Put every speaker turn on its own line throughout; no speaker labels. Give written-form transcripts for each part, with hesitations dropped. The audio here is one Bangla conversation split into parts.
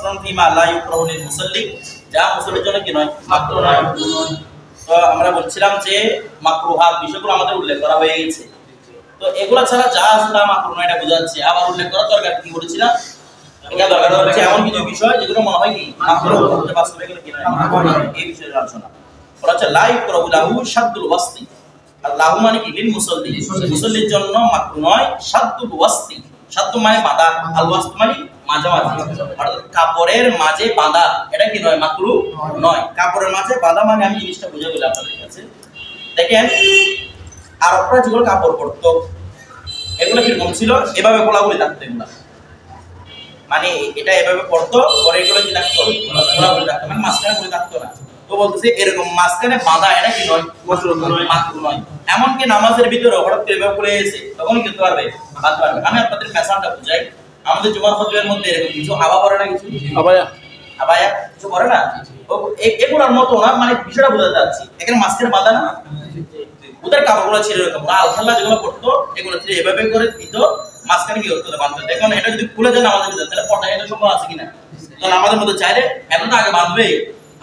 ফাসলান ফিমা লা ইউকরাহু লিল মুসাল্লি, যা মুসাল্লির জন্য কি নয়, মাকরুহ নয়। তো আমরা বলছিলাম যে মাকরুহাত বিষয়গুলো আমাদের উল্লেখ করা হয়ে গেছে। তো এগুলা ছাড়া যা আছে তা মাকরুহ নয়, এটা বোঝাচ্ছে। আবার উল্লেখ করা দরকার, কি বলেছিলাম, এটা দরকার হচ্ছে এমন কিছু বিষয় যেগুলো মনে হয় কি মাকরুহ, কিন্তু বাস্তবে এগুলো কি নয়, মাকরুহ নয়। এই বিষয়ে আলোচনা বলা হচ্ছে লা ইউকরাহু লাহু শাদ্দুল ওয়াসতি। আর লাহু মানে কি, লিল মুসাল্লি, মুসাল্লির জন্য মাকরুহ নয়। শাদ্দুল ওয়াসতি, শাদ্দু মানে বাঁধা, আল ওয়াসত মানে মাঝামাঝি, অর্থাৎ কাপড়ের মাঝে বাঁধা, এটা কি নয়, মাকরুহ নয়। কাপড়ের মাঝে বাঁধা মানে আমি জিনিসটা বুঝে বলি আপনাদের কাছে। দেখেন আরবরা যেগুলো কাপড় পরতো এগুলো কিরকম ছিল, এভাবে গোলাগুলি থাকতো, এগুলা মানে এটা এভাবে পড়তো, পরে এগুলো কি থাকতো, গোলাগুলি থাকতো, মানে মাঝখানে গুলি থাকতো না। তো বলতেছে এরকম মাঝখানে বাঁধা, এটা কি নয়, মাকরুহ নয়। এমনকি নামাজের ভিতরে হঠাৎ করে এভাবে পড়ে এসে তখন কি করতে পারবে, বাঁধতে পারবে। আমি আপনাদের মেসালটা বুঝাই। আমাদের জুমার খুতবার মধ্যে এরকম কিছু আবা পড়ে না, কিছু আবায়া কিছু পড়ে না, এগুলোর মতো না, মানে বিষয়টা বোঝাতে যাচ্ছি। এখানে মাঝখানে বাঁধা না, ওদের কাপড়গুলো ছিল এরকম, আলখাল্লা যেগুলো পড়তো এগুলো ছিল এভাবে করে দিত, মাঝখানে কি করতে বাঁধতো। দেখুন এটা যদি খুলে যায় নামাজের ভিতরে, তাহলে পড়া এটা সম্ভব আছে কিনা? তো নামাজের মধ্যে চাইলে এখন তো আগে বাঁধবে,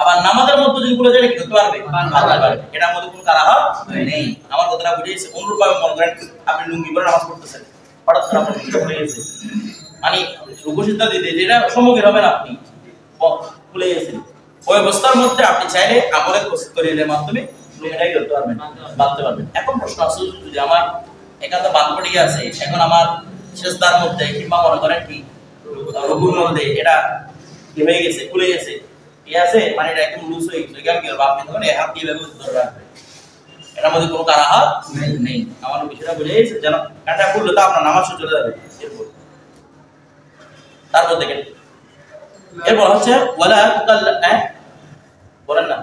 আবার নামাজের মধ্যে যদি খুলে যায় কি করতে পারবে, বাঁধতে পারবে। এটার মধ্যে কোনো কারাহাত নেই। আমার কথাটা বুঝেছে? অনুরূপভাবে মনে করেন আপনি লুঙ্গি পরে নামাজ পড়তেছেন, হঠাৎ করে আপনার খুলে গেছে, মানে রুকু সিজদা দিতে যেটা সম্মুখীন হবেন, আপনি খুলে গেছেন, ওই অবস্থার মধ্যে আপনি চাইলে আমলের প্রস্তুত করিয়ে মাধ্যমে এটাই করতে পারবেন, বাঁধতে পারবেন। এখন প্রশ্ন আছে, যদি আমার একান্ত বাঁধ পড়ে আছে, এখন আমার সিজদার মধ্যে কিংবা মনে করেন কি রুকুর মধ্যে এটা কি হয়ে গেছে, খুলে গেছে, ঠিক আছে, মানে এটা একদম লুজ হয়ে গেছে, কি হবে, আপনি তখন হাত দিয়ে ব্যবহার ধরে রাখবেন, এটার মধ্যে কোনো কারাহাত নেই। আমার বিষয়টা বুঝে গেছে, যেন কাঁটা খুললে তো আপনার নামাজ চলে যাবে। এরপর তারপর দেখেন, এরপর হচ্ছে ওয়ালা তাকাল্লা, বলেন না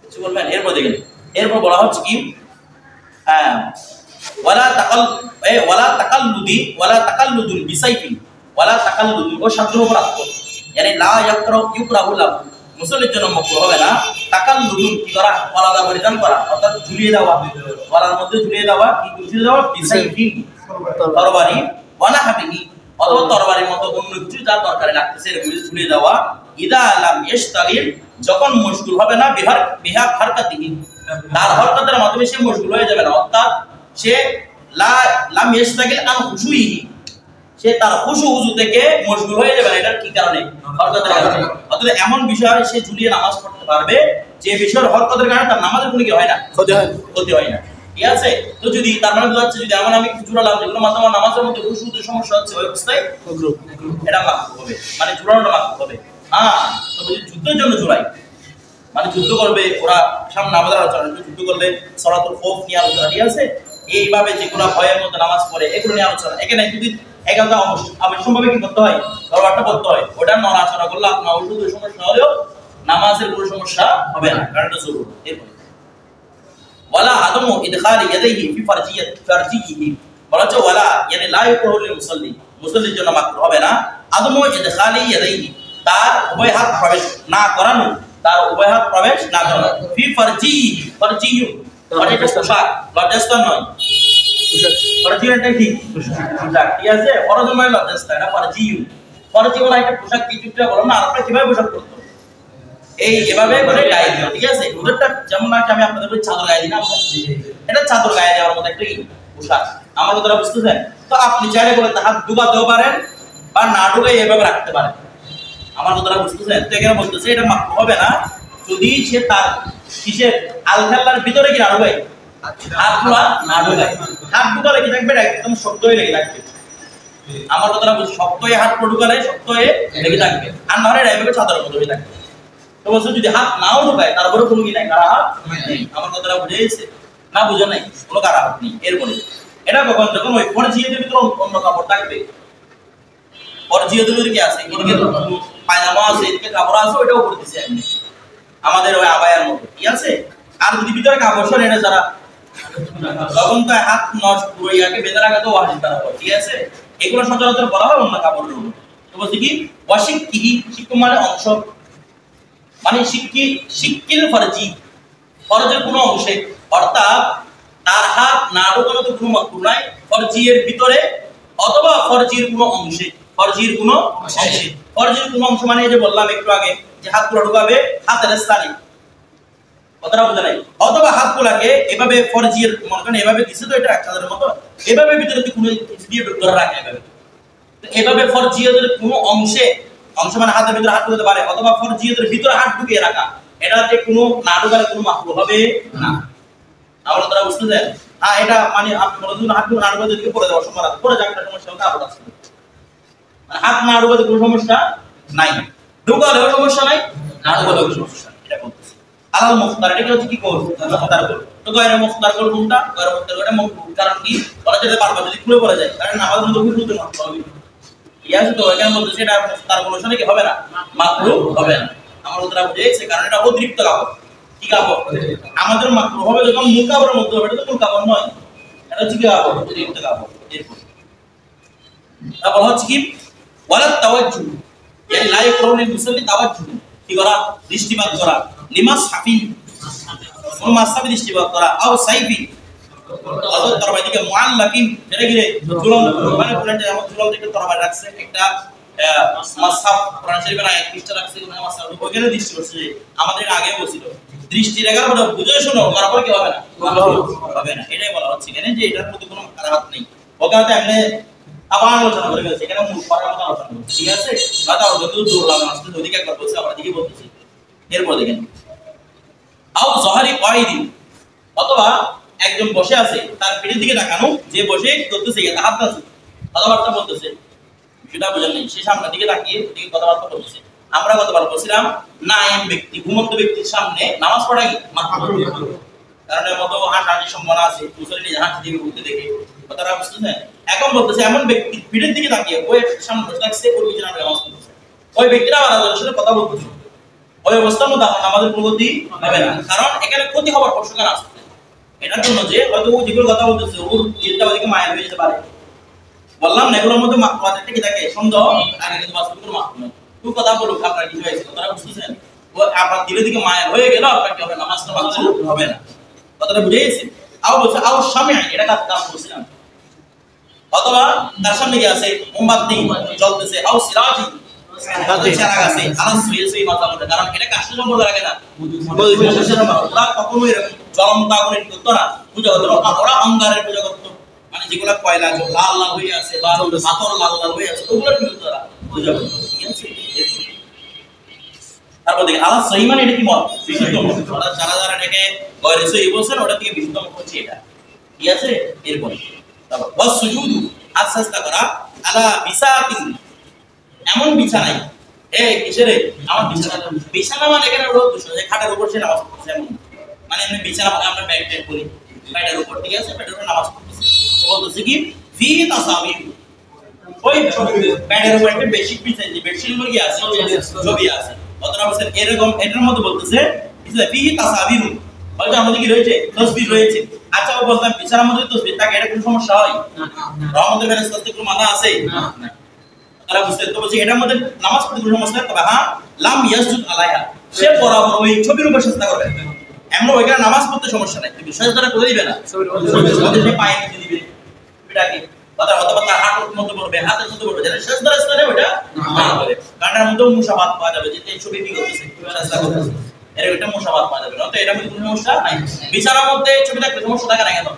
কিছু বলবেন, এরপর দেখেন, এরপর বলা হচ্ছে কি ওয়ালা তাকাল্লুদুল বিসাইফি, ওয়ালা তাকাল্লুদুল, ও শব্দের উপর আত্ম, মানে লা ইউকরাহু লাহু, মুসল্লির জন্য মাকরুহ হবে না। তাকাল্লুদুল কি করা, পর্দা পরিধান করা, অর্থাৎ ঝুলিয়ে দেওয়া, গলার মধ্যে ঝুলিয়ে দেওয়া, কি ঝুলিয়ে দেওয়া, বিসাইফি তরবারি, ওয়ালা হাবিহি, অথবা তরবারির মতো অন্য কিছু যা দরকারে লাগতেছে এরকম ঝুলিয়ে দেওয়া। ইদা লাম ইশতাগিল, যখন মশগুল হবে না, বিহা হারকাতিহি, তার হরকতের মাধ্যমে সে মশগুল হয়ে যাবে না, অর্থাৎ সে লাম ইশতাগিল আন খুশুইহি, সে তার খুশু উযু থেকে মশগুল হয়ে যাবে না। এটার কি কারণে, হরকতের কারণে। অর্থাৎ এমন বিষয় সে ঝুলিয়ে নামাজ পড়তে পারবে যে বিষয়ের হরকতের কারণে তার নামাজের কোনো কি হয় না, ক্ষতি হয় না, ঠিক আছে। তো যদি তার মানে বোঝাচ্ছে, যদি এমন আমি কিছু জোড়ালাম যেগুলো মাধ্যমে নামাজের মধ্যে খুশুতে সমস্যা হচ্ছে, ওই অবস্থায় এটা মাকরুহ হবে, মানে জোড়ানোটা মাকরুহ হবে। তো যদি যুদ্ধের জন্য জোড়াই, মানে যুদ্ধ করবে ওরা, সামনে আমাদের আলোচনা, যুদ্ধ করলে সলাতুল খৌফ নিয়ে আলোচনা, ঠিক আছে, এইভাবে যেগুলো ভয়ের মধ্যে নামাজ পড়ে এগুলো নিয়ে আলোচনা। এখানে যদি একান্ত অবশ্যম্ভাবে কি করতে হয়, দরবারটা করতে হয়, ওটা নড়াচড়া করলে আপনার ওষুধের সমস্যা হলেও নামাজের কোনো সমস্যা হবে না, কারণ এটা জরুরি। এরপর ওয়ালা আদমু ইদখালি ইয়াদাইহি ফি ফারজিহি, বলা হচ্ছে ওয়ালা মানে লা ইউকরাহু লিল মুসাল্লি, মুসাল্লির জন্য মাকরুহ হবে না। আদমু ইদখালি ইয়াদাইহি, তার উভয় হাত প্রবেশ না করানো, তার উভয় হাত প্রবেশ না করানো, ফি ফারজিহি, ফারজিয়ু মানে এটা পোশাক, লজ্জাস্থান নয়, ফারজিয়ুটা কি পোশাক, ঠিক আছে, ফরজ নয় লজ্জাস্থান, এটা ফারজিয়ু। ফারজি বলা একটা পোশাক, কিছুটা বলো না, আপনারা কিভাবে পোশাক পরতো, এই এভাবে করে গায়ে দিও, ঠিক আছে। ওদেরটা যেমন না, আমি আপনাদের চাদর গায়ে দিই না, এটা চাদর গায়ে দেওয়ার মতো একটা পোশাক, আমার কথাটা বুঝতেছেন? তো আপনি চাইলে বলে হাত ডুবাতেও পারেন বা না ডুবাই এভাবে রাখতে পারেন, আমার কথাটা বুঝতেছেন? তো এখানে বলতেছে এটা মাকরুহ হবে না যদি সে তার কিসের আলখাল্লার ভিতরে কি না ডুবাই, হাত না ডুবাই। হাত ঢুকালে কি থাকবে, একদম শক্ত হয়ে লেগে থাকবে, আমার কথাটা বুঝ, শক্ত হয়ে হাত ঢুকালে শক্ত হয়ে লেগে থাকবে, আর না হলে এভাবে চাদরের মতো হয়ে থাকবে। তো বলছে যদি হাত নাও ঢুকায় তারপরে কোনো কি নাই, কারাহাত নেই, আমার কথাটা বুঝে গেছে না, বুঝে নাই, কোনো কারাহাত নেই। এরপরে এটা কখন, যখন ওই ফরজিয়াতের ভিতরে অন্য কাপড় থাকবে, ফরজিয়াতের ভিতরে কি আছে, এদিকে পায়জামা আছে, এদিকে কাপড় আছে, ওইটাও করে দিছে এমনি আমাদের ওই আবায়ার মতো, ঠিক আছে। আর যদি ভিতরে কাপড় সরে এটা যারা, তখন তো হাত নষ্ট ইয়াকে বেঁধে রাখা তো ওয়াজিব করা হয়, ঠিক আছে। এগুলো সচরাচর বলা হয় অন্য কাপড়ের উপর। তো বলছে কি ওয়াশিক্কিহি, শিক্কু মানে অংশ, মানে শিক্কিল ফরজি, ফরজের কোনো অংশে, অর্থাৎ তার হাত না ঢোকানো তো কোনো মাকরুহ নাই, ফরজির ভিতরে অথবা ফরজির কোনো অংশে, ফরজির কোনো অংশে, ফরজের কোন অংশ মানে এই যে বললাম একটু আগে যে হাতগুলো ঢুকাবে হাতের স্থানে, কথাটা বুঝে নাই। অথবা হাতগুলাকে এভাবে ফরজিয়ের মনে করেন এভাবে দিছে তো এটা চাদরের মতো, এভাবে ভিতরে কোনো কিছু দিয়ে ধরে রাখে এভাবে, তো এভাবে ফরজিয়াতের কোনো অংশ মানে হাতের ভিতরে হাত ঢুকাতে পারে, অথবা ফরজিয়াতের ভিতরে হাত ঢুকিয়ে রাখা, এটাতে কোনো না ঢুকালে কোনো মাকরুহ হবে না। আমরা তারা বুঝতে চাই হ্যাঁ এটা মানে আপনি মনে করুন হাত না ঢুকাতে দিকে পড়ে যাওয়ার সময় পড়ে যাওয়ার সমস্যা হবে আবার আসবে, মানে হাত না ঢুকাতে কোনো সমস্যা নাই, ঢুকালেও সমস্যা নাই, না ঢুকালেও সমস্যা নাই, এটা বলতেছি। আলাল মুখতার এটা হচ্ছে কি কোর মুখতার কোর, তো গায়রে মুখতার কোর কোনটা? গায়রে মুখতার কোরটা মাকরুহ, কারণ কি বলা যেতে পারবে যদি খুলে পড়ে যায়, কারণ আমাদের মধ্যে খুলতে মাকরুহ হবে, ইয়াস তো এখানে বলতেছে এটা মুখতার কোন শোনে কি হবে না, মাকরুহ হবে না। আমরা ওটা বুঝেছি কারণ এটা অতিরিক্ত কাপড়, কি কাপড় আমাদের মাকরুহ হবে যখন মূল কাপড়ের মধ্যে হবে, এটা তো মূল কাপড় নয়, এটা হচ্ছে কি কাপড়, অতিরিক্ত কাপড়। এরপর তারপর হচ্ছে কি ওয়ালা তাওয়াজ্জুহ, يعني لا يكره للمصلي তাওয়াজ্জুহ, কি করা দৃষ্টিপাত করা, লিমাস হাফি কোন মাসহাবি দৃষ্টিপাত করা, আও সাইফি অথবা তরবারি দিকে মুআল্লাকিন যেটা কি ঝুলন্ত, মানে কোরআন যে আমার ঝুলন্ত একটা তরবারি রাখছে, একটা মাসহাব কোরআন শরীফের আয়াত পৃষ্ঠা রাখছে কোন মাসহাব, ওইখানে দৃষ্টি করছে আমাদের আগে বলছিল দৃষ্টি রেখার উপর বুঝে শোনো, তারপর কি হবে না, হবে না, এটাই বলা হচ্ছে এখানে যে এটার প্রতি কোনো কারাহাত নেই। ওখানে এমনি আবার আলোচনা করে গেছে, এখানে মূল পড়ার মতো আলোচনা করছে, ঠিক আছে দাদা যত দূর লাগে আসলে ওদিকে একবার বলছে আবার এদিকে বলতেছি। এরপর দেখেন আও জহারি কয়দি, অথবা একজন বসে আছে তার পিঠের দিকে তাকানো, যে বসে করতেছে হাত আছে কথাবার্তা বলতেছে, সেটা বোঝেন নেই, সে সামনের দিকে তাকিয়ে ওদিকে কথাবার্তা বলতেছে। আমরা গতবার বলছিলাম নায়েম ব্যক্তি ঘুমন্ত ব্যক্তির সামনে নামাজ পড়া কি মাকরুহ, কারণ এর মতো হাঁটাহাঁটির সম্ভাবনা আছে, মুসল্লি নিজে হাঁটতে দিকে ঘুরতে দেখে, কথাটা বুঝতেছেন। এখন বলতেছে এমন ব্যক্তি পিঠের দিকে তাকিয়ে ওই সামনে বসে থাকছে, ওর পিছনে নামাজ পড়তেছে, ওই ব্যক্তিরা আলাদা সাথে কথা বলতেছে, ওই অবস্থার মধ্যে আমাদের কোনো ক্ষতি হবে না, কারণ এখানে ক্ষতি হওয়ার প্রশ্ন আসছে এটার জন্য যে হয়তো ও যেগুলো কথা বলতেছে ওর চিন্তা ওদিকে মায়া হয়ে যেতে পারে, বললাম না এগুলোর মধ্যে মাকরুহ থেকে থাকে সন্দেহ, আগে কিন্তু বাস্তব কোনো মাকরুহ নয়, তুই কথা বলুক আপনার কি হয়েছে কথাটা বুঝতেছেন, ও আপনার দিলে দিকে মায়া হয়ে গেল আপনার কি হবে, নামাজটা মাকরুহ হবে না, কথাটা বুঝে গেছে। আও বলছে আও সামিআ, এটা কাজ বলছিলাম, অথবা তার সামনে কি আছে মোমবাতি জ্বলতেছে, আও সিরাজি চারা গাছে আলাস হয়েছে এই মাথা মধ্যে, কারণ এটা কাশের সম্পর্ক রাখে না, ওরা কখনো এরকম জ্বলন্ত আগুনের করতো না পূজা করতো, ওরা অঙ্গারের পূজা করতো, মানে যেগুলা কয়লা লাল লাল হয়ে আছে বা পাথর লাল লাল হয়ে আছে ওগুলো কি করতো ওরা পূজা করতো, ঠিক আছে। তারপর দেখেন আলাস সহি মানে এটা কি মত বিশুদ্ধ মত, ওরা যারা যারা এটাকে গয়রে সহি বলছেন ওটা থেকে বিশুদ্ধ মত হচ্ছে এটা, ঠিক আছে। এরপরে তারপর ওয়াস সুজুদু আসাজদা করা আলা বিসাতিন, এমন বিছানায় কিসের আমার বিছানা মানে এখানে রোদ দূষণ যে খাটের উপর সে নামাজ পড়ছে, এমন মানে এমনি বিছানা আমরা ব্যাগ ট্যাগ করি ব্যাটের উপর, ঠিক আছে, ব্যাটের উপর নামাজ পড়তেছে, বলতেছে কি ফি তাসাবির, ওই ব্যাটের উপর একটা বেডশিট বিছাইছে, বেডশিটের উপর কি আছে ছবি আছে, অতটা বলছেন এরকম এটার মধ্যে বলতেছে ফি তাসাবির, বলতে আমাদের কি রয়েছে তাসবিহ রয়েছে। আচ্ছা ও বলতাম বিছানার মধ্যে তাসবিহ থাকে, এটা কোনো সমস্যা হয় না, রহমতের ফেরেশতাদের কোনো মানা আছে না, তারা বুঝতে তো বলছে এটার মধ্যে নামাজ পড়তে কোনো সমস্যা নেই, তবে হ্যাঁ লাম ইয়াসজুদ আলাইহা, সে বরাবর ওই ছবির উপর সিজদা করবে, এমন ওইখানে নামাজ পড়তে সমস্যা নাই, কিন্তু সিজদাটা করে দিবে না, ছবির পায়ে নিচে দিবে এটাকে, অথবা তার হাতের মধ্যে পড়বে, হাতের মধ্যে পড়বে, যেটা সিজদার স্থানে ওটা না হবে, কারণ এর মধ্যে মুশাবাহাত পাওয়া যাবে, যে এই ছবি কি করতেছে সিজদা করতেছে, এর একটা মুশাবাহাত পাওয়া যাবে, তো এটার মধ্যে কোনো সমস্যা নাই। বিছানার মধ্যে ছবি থাকলে সমস্যা থাকে না কেন,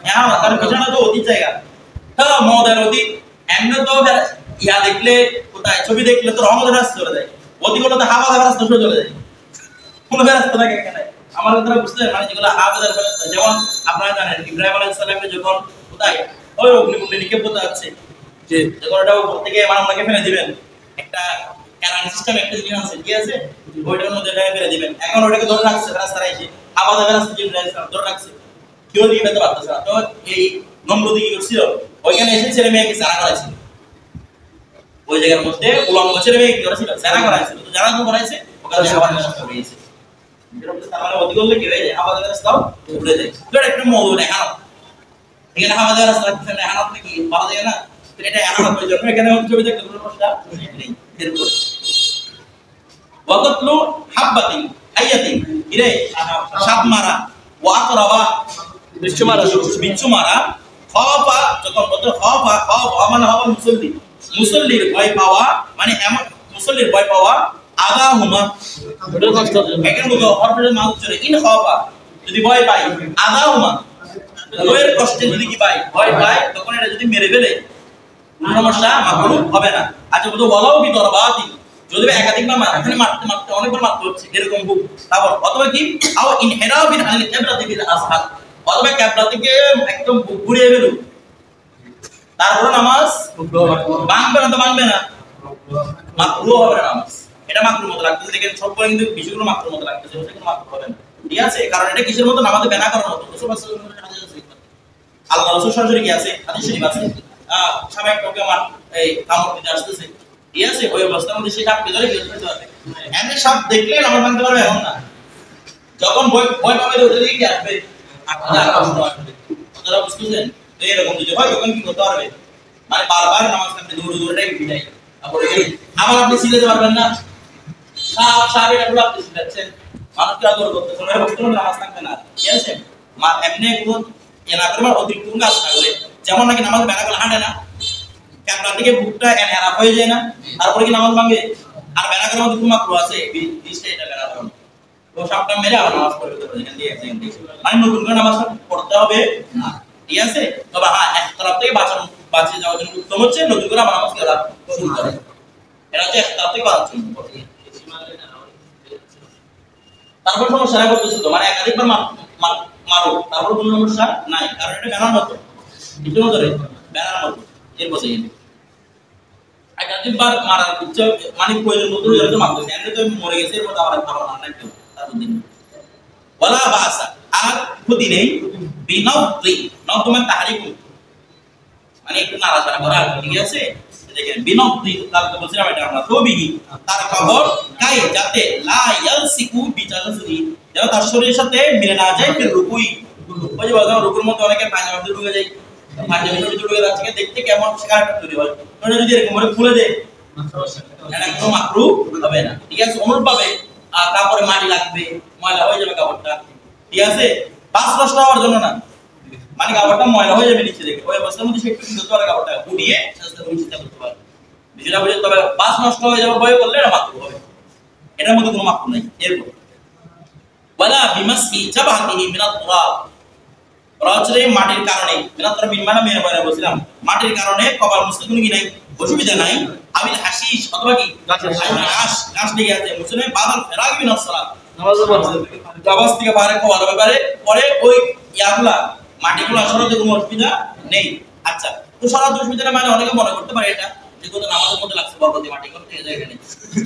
হ্যাঁ কারণ বিছানা তো অতীত জায়গা, হ্যাঁ মদের অতীত, এমনি তো ইয়া দেখলে কোথায় ছবি দেখলে তো রহমতের রাস্তা চলে যায়, অতীত হলে তো হাওয়ার রাস্তা চলে যায়, কোনো রাস্তা থাকে এখানে, আমার কথা বুঝতে মানে যেগুলো হাওয়ার রাস্তা, যেমন আপনারা জানেন ইব্রাহিম আলাইহিস সালামকে যখন কোথায় ওই অগ্নিকুণ্ডে নিক্ষেপ করতে যাচ্ছে, যে যখন ওটা উপর থেকে মানবকে ফেলে দিবেন, একটা ক্যানান সিস্টেম একটা জিনিস আছে, ঠিক আছে, ওইটার মধ্যে এটা ফেলে দিবেন, এখন ওটাকে ধরে রাখছে রাস্তায় এসে হাওয়ার রাস্তা যে ধরে রাখছে, কেউ দিয়ে ফেলতে পারতেছে না, তো এই নম্রদ কি করছিল ওইখানে এসে ছেলে মেয়েকে জানা করাইছিল, ওই জায়গার মধ্যে উলঙ্গ ছেলে মেয়ে কি করেছিল জানা করাইছিল, তো জানা তো করাইছে ওখানে হাওয়ার রাস্তা হয়েছে, তার মানে অতি করলে কি হয়ে যায় হাওয়ার রাস্তাও উড়ে যায়, তো এটা একটা মৌল দেখানো, এখানে হাওয়ার রাস্তা এখানে হানাত কি পাওয়া যায় না, তো এটা হানাত হয়ে যাবে, এখানে ছবি দেখতে কোনো সমস্যা নেই। এরপর ওয়াকাতলু হাব্বাতিন হাইয়াতিন, ইরে সাপ মারা, ওয়াকরাবা বিচ্ছু মারা, খাফা যখন বলতে খাফা মানে হবে মুসল্লি, মুসল্লির ভয় পাওয়া মানে এমন মুসল্লির ভয় পাওয়া আদা হুমা ওটার কষ্ট একের মতো হরফের মাউথ চলে ইন খাওয়া যদি ভয় পাই আদা হুমা ওয়ের কষ্টে যদি কি পাই ভয় পাই তখন এটা যদি মেরে ফেলে সমস্যা মাকরু হবে না। আচ্ছা বলতো ওয়ালাউ বি দরবাতি যদি একাধিকবার এখানে মারতে মারতে অনেকবার মারতে হচ্ছে এরকম বুক তারপর অথবা কি আও ইনহিরাফিন আনিল কিবলাতি বিল আসহাব অথবা কিবলা থেকে একদম বুক ঘুরিয়ে গেল তারপর নামাজ ভাঙবে না তো ভাঙবে না মাকরু হবে না নামাজ এটা মাকরুর মতো লাগতেছে দেখেন সব পরে কিন্তু বিষয়গুলো মাকরুর মতো লাগতেছে সেগুলো মাকরু হবে না ঠিক আছে কারণ এটা কিসের মতো নামাজে বেনা করার মতো রাসূল সাল্লাল্লাহু আলাইহি ওয়াসাল্লাম আল্লাহ রাসূল সরাসরি কি আছে হাদিস শরীফ আছে সামনে একটা আমার এই কামড় দিতে আসতেছে ঠিক আছে ওই অবস্থার মধ্যে সে সাপকে ধরে বের করতে পারবে এমনি সাপ দেখলে নামাজ ভাঙতে পারবে এখন না যখন ভয় পাবে ওটা দিয়ে কি আসবে আপনারা কষ্ট আসবে আপনারা বুঝতেছেন তো এরকম যদি হয় তখন কি করতে পারবে মানে বারবার নামাজ কাটতে দৌড়টাই বিদায় আবার আপনি সিলেতে পারবেন না সাপ এটা পুরো আপনি সিলেছেন মানুষকে আদর করতে কোনো অবস্থায় নামাজ থাকবে না ঠিক আছে মা এমনি কোনো এলাকার অতিরিক্ত কাজ না করে যেমন নাকি নামাজ বেলা করে হাঁটে না ক্যামেরা থেকে বুকটা এনহারাপ হয়ে যায় না তারপরে কি নামাজ ভাঙবে আর বেলা করার মধ্যে কোনো মাত্র আছে 20টা এটা বেলা করার তো সাপটা মেরে আবার নামাজ পড়তে হবে এখান দিয়ে মানে নতুন করে নামাজ পড়তে হবে না ঠিক আছে তবে হ্যাঁ এক তরফ থেকে বাঁচিয়ে যাওয়ার জন্য উত্তম হচ্ছে নতুন করে আবার নামাজ পড়া শুরু করা এটা হচ্ছে এক তরফ থেকে বাঁচার জন্য তারপর সমস্যা না করতেছে তো মানে একাধিকবার মারো তারপর কোনো সমস্যা নাই কারণ এটা বেনার মতো কিছু ধরে বেনার মতো এর বসে একাধিকবার মারার ইচ্ছা মানে প্রয়োজন মতো হয়ে মারতেছে এমনি তো মরে গেছে এর মধ্যে আবার মারার কেউ তারপর দিন ওয়ালা বাসা আর ক্ষতি নেই বিনফদি নফদ মানে তাহরিক মানে একটু নাড়াচাড়া করা ঠিক আছে দেখেন বিনফদি তার বলছিলাম এটা আমরা তবিহি তার খবর কাই যাতে লা ইয়ালসিকু বিজালসি যেন তার শরীরের সাথে মিলে না যায় ফির রুকুই ওই যে বললাম রুকুর মধ্যে অনেকে পায়জামা ভিতরে ঢুকে যায় পায়জামার ভিতরে ঢুকে যাচ্ছে দেখতে কেমন শিকারটা তৈরি হয় ওটা যদি এরকম করে খুলে দেয় এটা কোনো মাকরু হবে না ঠিক আছে অনুরূপভাবে কাপড়ে মাটি লাগবে ময়লা হয়ে যাবে কাপড়টা ঠিক আছে পাঁচ নষ্ট হওয়ার জন্য না মানে কাপড়টা ময়লা হয়ে যাবে নিচে থেকে ওই অবস্থার মধ্যে সে একটু ধুতে পারে কাপড়টা উড়িয়ে চেষ্টা করে চিন্তা করতে পারে বিষয়টা বুঝে তবে পাঁচ নষ্ট হয়ে যাওয়ার ভয় করলে এটা মাকরু হবে এটার মধ্যে কোনো মাকরু নাই এরপর ওয়ালা বিমাসি জাবাতিহি মিনাত তুরাব রাজরে মাটির কারণে মিনাত তুরাব মানে মেরে বলে বলছিলাম মাটির কারণে কপাল মুছতে কোনো কি নাই অসুবিধা নাই আমিল হাসিস অথবা কি ঘাস লেগে আছে মুসলিম বাদাল ফেরাগি মিনাস সালাত নামাজের পড়ছে নামাজ থেকে বাইরে খাওয়ার ব্যাপারে পরে ওই ইয়াগুলা মাটিগুলা সরাতে কোনো অসুবিধা নেই আচ্ছা তো সরাতে অসুবিধা মানে অনেকে মনে করতে পারে এটা যে কত নামাজের মধ্যে লাগছে বরকতি মাটি করতে এই জায়গায় নেই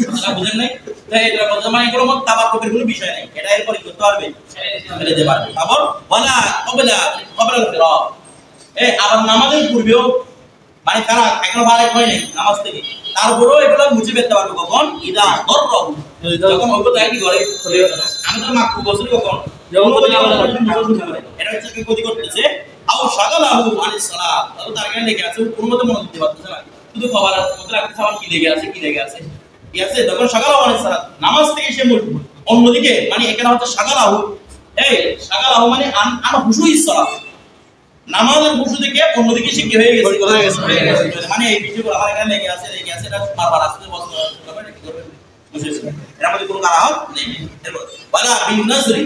আপনারা বুঝেন নাই তাই এটা বলতে মানে কোনো মত তাবাক কবির কোনো বিষয় নাই এটা এরপরই করতে পারবে ফেলে দিতে পারবে আবার ওয়ালা কবলা ফিরা আবার নামাজের পূর্বেও মানে তারা এখনো ভালো হয় নাই নামাজ থেকে তারপরেও এগুলো মুছে ফেলতে পারবে কখন ইদা দররহু যখন ওই কথা কি করে আমি তো মাকরু বসরি কখন যখন এটা হচ্ছে কি ক্ষতি করতেছে আও শাগালাহু আনিস সালাত তার কারণে লেগে আছে কোন মতে মনে দিতে পারতেছে না শুধু খবর মধ্যে লাগতেছে আমার কি লেগে আছে ঠিক আছে তখন শাগালাহু আনিস সালাত নামাজ থেকে সে অন্যদিকে মানে এখানে হচ্ছে শাগালাহু মানে আন হুশুইস সালাত নামাজের হুশু থেকে অন্যদিকে সে কি হয়ে গেছে মানে এই বিষয়গুলো আমার এখানে লেগে আছে এটা বারবার আসতে বলতে হবে কি করবে বুঝেছেন এর মধ্যে কোনো কারাহত নেই এরপর ওয়ালা বিন নাজরি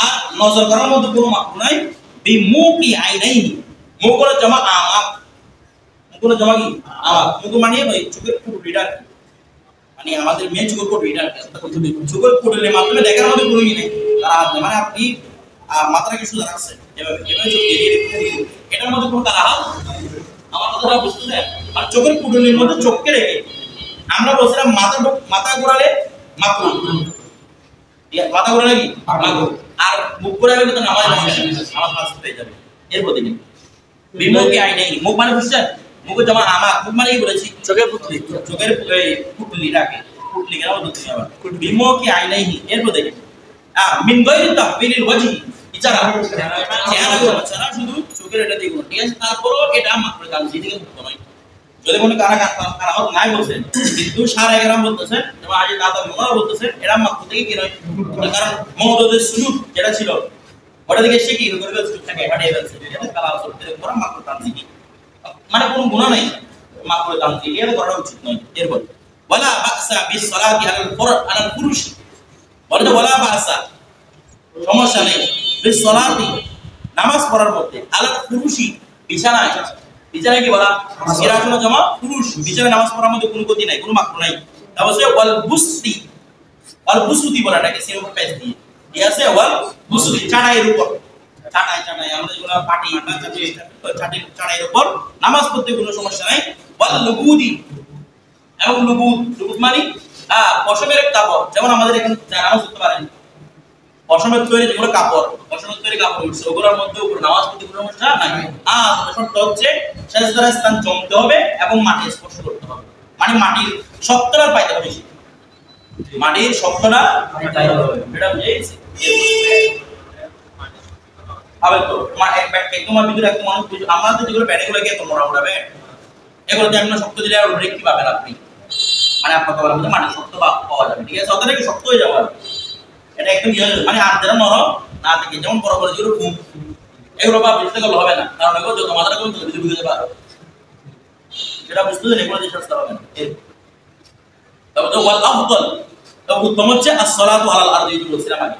আর নজর করার মধ্যে কোনো মাকরু নাই বিমুকি আইনাইহি মুকুল জামা আমা মুকুল জামা কি আমা মুকুল মানে ওই চোখের পুটুলিটা মানে আমাদের মেন চোখের পুটুলিটা চোখের পুটুলির মাধ্যমে দেখার মধ্যে কোনো ই নেই কারাহত মানে আপনি মাথাটাকে সোজা রাখছেন এভাবে চোখ দিয়ে এটার মধ্যে কোনো কারাহত আমার কথাটা বুঝতেছেন আর চোখের পুটুলির মধ্যে চোখকে রেখে আমরা বলছিলাম মাথা ঘোরালে মাকরু মাথা ঘোরালে কি মাকরু আর মুখ ঘোরালে তো নামাজ আমার পাস হয়ে যাবে এরপর দেখেন বিমুখী আই নেই মুখ মানে বুঝছেন মুখে যেমন আমার মুখ মানে কি বলেছি চোখের পুটলিটাকে পুটলি কেন বলছি আবার বিমুখী আই নেই এরপর দেখেন মিন গায়রি তাহবিলিল ওয়াজহি ইচারা চেহারা শুধু চোখের এটা দেখুন ঠিক আছে তারপরও এটা মাকরু কাজ দিকে মুক্ত নয় যদি মনে কারাহত নাই বলছেন কিন্তু 11.5 বলতেছেন এবং আজ দাদা মোরা বলতেছেন এরা মাকরু থেকে কি নয় কারণ মুহদ্দাদের সুজুদ যেটা ছিল ওটা থেকে সে কি করে সুজুদ থাকে হারিয়ে ফেলছে এটা কালা আসল থেকে মোরা মাকরু কাজ কি মানে কোনো গুনাহ নাই মাকরুহ তানজিহি এটা করা উচিত নয়। এরপর ওয়ালা বাসা বিস সালাতি আলাল ফুরুশ, বলে ওয়ালা বাসা সমস্যা নেই বিস সালাতি নামাজ পড়ার মধ্যে আলাল ফুরুশি বিছানায়, বিছানায় কি বলা ফিরাশুন জামা পুরুষ, বিছানায় নামাজ পড়ার মধ্যে কোনো ক্ষতি নাই, কোনো মাকরুহ নাই। তারপর ওয়াল বুসতি, ওয়াল বুসতি বলাটাকে সির উপর পেশ দিয়ে ঠিক আছে, ওয়াল বুসতি চাটাইয়ের উপর, চাটাই আমরা যেগুলো পাটি চাটাইয়ের উপর নামাজ পড়তে কোনো সমস্যা নাই। ওয়াল লুগুদি, এবং লুগুদ মানে পশমের কাপড়, যেমন আমাদের এখানে নামাজ পড়তে পারেন পশমের তৈরি যেগুলো কাপড়, পশমের তৈরি কাপড় উঠছে ওগুলোর মধ্যে উপর নামাজ পড়তে কোনো সমস্যা নাই। শর্ত হচ্ছে সেজদার স্থান জমতে হবে এবং মাটি স্পর্শ করতে হবে, মানে মাটির শক্তটা পাইতে হবে, মাটির শক্তটা পাইতে হবে, এটা বুঝেছি। হবে তো তোমার ভিতরে একটা মানুষ আমাদের যেগুলো ব্যাটাগুলোকে এত মোড়া উড়াবে, এগুলোতে এমন শক্ত দিলে আর ব্রেক কি পাবেন আপনি, মানে আপনার কবরের মধ্যে মাটি শক্ত পাওয়া যাবে, ঠিক আছে, অতটা কি শক্ত হয়ে যাবে, এটা একদম মানে আর যারা নরম না থেকে যেমন বড় বড় যেগুলো ঘুম এগুলো বা বুঝতে গেলে হবে না, কারণ এগুলো যত মাথাটা করুন তত বুঝে বুঝতে পারবে, সেটা বুঝতে হলে এগুলো দিয়ে সস্তা হবে না। তবে তো ওয়াল আফদল, তবে উত্তম হচ্ছে as-সালাতু আলাল আরদি, যেটা বলছিলাম আগে,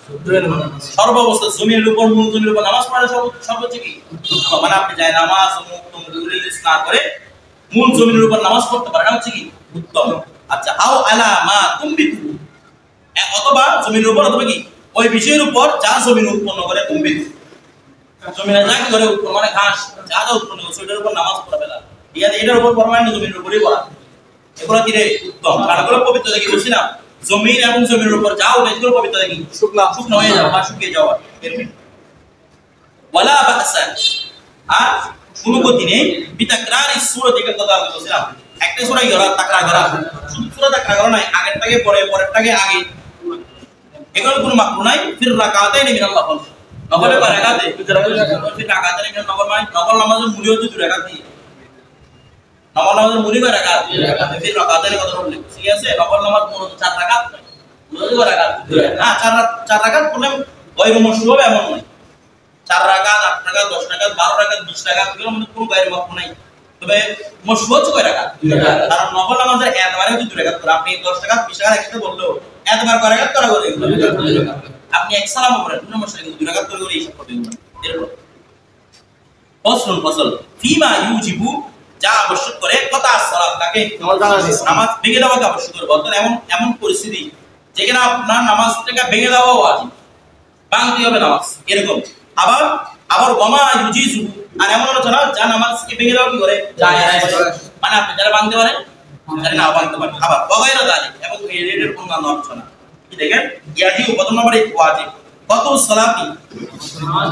সর্বাবস্থা জমির উপর, মূল জমির উপর নামাজ পড়া সর্বোচ্চ কি, মানে আপনি যায় নামাজ মুক্ত মুগুলো ইউজ না করে মূল জমির উপর নামাজ পড়তে পারেন, হচ্ছে কি উত্তম। আচ্ছা আও আলা মা তুমবিতু, অথবা জমির উপর, অথবা কি ওই বিষয়ের উপর যা জমিন উৎপন্ন করে, তুমবিতু জমিনে যা কি করে উৎপন্ন, মানে ঘাস যা যা উৎপন্ন করে সেটার উপর নামাজ পড়া বেলা, ঠিক আছে, এটার উপর পরমাণু জমির উপরই পড়া, এগুলো কি রে উত্তম, কারণ এগুলো পবিত্র দেখি বলছিলাম, জমিন এবং জমির উপর যা উঠে এগুলো পবিত্র দেখি শুকনো হয়ে যাওয়া বা শুকিয়ে যাওয়া। ওয়ালা বাসা, আর কোনো ক্ষতি নেই বিতাকরার সূরা, যেটা কথা আমি বলছিলাম, একটা সূরা ইরা তাকরার করা, শুধু সূরা তাকরার করা নয়, আগেরটাকে পরে পরেরটাকে আগে, এগুলো কোনো মাকরুহ নাই। ফির রাকাতাইন মিনাল নফল, নফলে কয় রাকাতে, ফির রাকাতাইন মিনাল নফল, মানে নফল নামাজের মূল্য হচ্ছে 2 রাকাত দিয়ে, নফল নামাজের মূল্য কয় রাকাত, ফির রাকাতাইন কথা বললে ঠিক আছে, নফল নামাজ মূলত 4 রাকাত, মূলত কয় রাকাত, না 4 রাকাত পড়লে ওই মশরুব হবে এমন নয়, 4 রাকাত 8 রাকাত 10 রাকাত 12 রাকাত 20 রাকাত এগুলোর মধ্যে কোনো গায়ের মাকরুহ নাই, তবে মশরুব হচ্ছে কয় রাকাত, 2 রাকাত, কারণ নফল নামাজের এতবারে হচ্ছে 2 রাকাত করে, আপনি 10 রাকাত 20 রাকাত একসাথে বললেও এতবার কয় রাকাত করা করে, আপনি এক সালাম পড়েন কোনো সমস্যা নেই, 2 রাকাত করে করে হিসাব করতে হবে। এরপর ফসল ফিমা ইউজিবু, যা আবশ্যক করে কথা সালাত, তাকে নামাজ ভেঙে দেওয়াকে আবশ্যক করে, বলতেন এমন পরিস্থিতি যেখানে আপনার নামাজটাকে ভেঙে দেওয়া ওয়াজিব, ভাঙতে হবে নামাজ, এরকম। আবার ওয়ামা ইউজিজু, আর এমন আলোচনা যা নামাজকে ভেঙে দেওয়া কি করে যায়, মানে আপনি যারা ভাঙতে পারেন যারা না ভাঙতে পারেন, আবার ওয়াগায়রা যালিক, এবং এর অন্যান্য আলোচনা কি দেখেন, ইয়াজিবু প্রথম নম্বরে ওয়াজিব, কত সালাতি